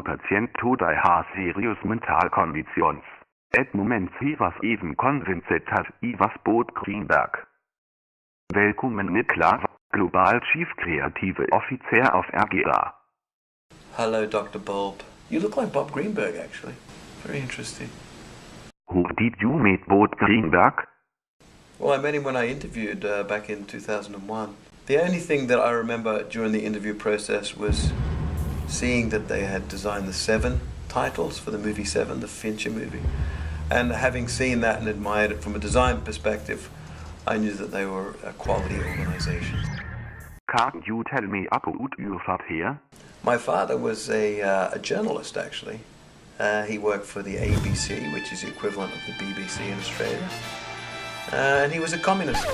patient to die har serious mental conditions. Et moment he was even convinced that he was Bob Greenberg. Velkommen Niklas, Global Chief Creative Officer of RGA. Hello, Dr. Bulb. You look like Bob Greenberg, actually. Very interesting. Who did you meet Bob Greenberg? Well, I met him when I interviewed back in 2001. The only thing that I remember during the interview process was seeing that they had designed the 7 titles for the movie 7, the Fincher movie. And having seen that and admired it from a design perspective, I knew that they were a quality organization. Can you tell me about your father here? My father was a journalist, actually. He worked for the ABC, which is the equivalent of the BBC in Australia. And he was a communist,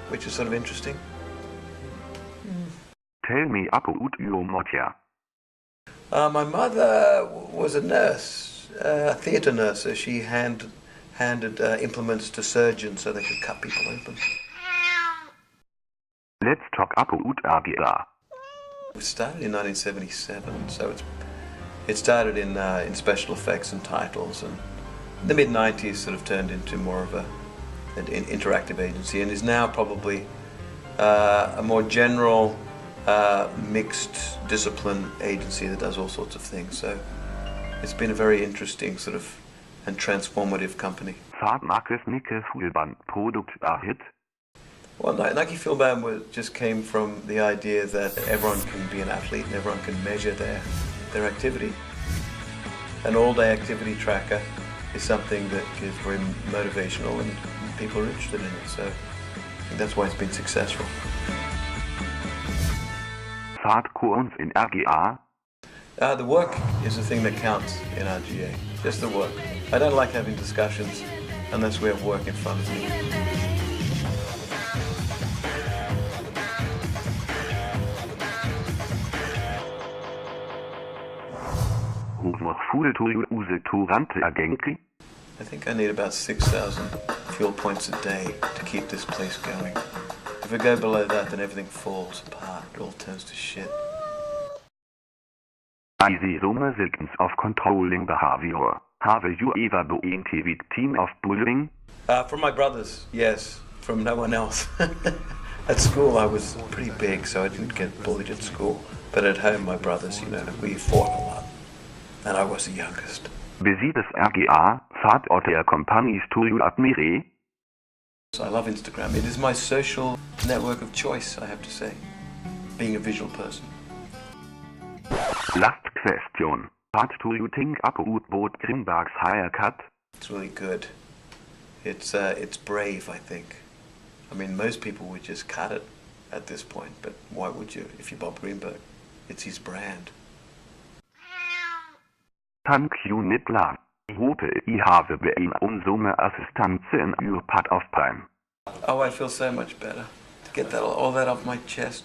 which is sort of interesting. Tell me about your mother. My mother was a nurse, a theatre nurse, so she handed implements to surgeons so they could cut people open. Let's talk about RGA. It started in 1977, so it started in special effects and titles, and in the mid-90s sort of turned into more of an interactive agency, and is now probably a more general mixed discipline agency that does all sorts of things. So it's been a very interesting sort of and transformative company. Nike Filband product hit. Well, Nike Filband just came from the idea that everyone can be an athlete and everyone can measure their activity. An all-day activity tracker is something that is very motivational and people are interested in it. So I think that's why it's been successful. In RGA. The work is the thing that counts in RGA. Just the work. I don't like having discussions unless we have work in front of me. I think I need about 6,000 fuel points a day to keep this place going. If we go below that, then everything falls apart. It all turns to shit. Easy sequence of controlling behavior. Have you ever been a victim of bullying? From my brothers, yes. From no one else. At school, I was pretty big, so I didn't get bullied at school. But at home, my brothers, we fought a lot. And I was the youngest. Besides RGA, what other companies do you admire? I love Instagram. It is my social network of choice, I have to say, being a visual person. Last question. What do you think about Bob Greenberg's haircut? It's really good. It's brave, I think. I mean, most people would just cut it at this point, but why would you if you're Bob Greenberg? It's his brand. Thank you, Niklas. Ich hoffe, ich habe bei Ihnen Assistenz in your part of time. Oh, I feel so much better to get all that off my chest.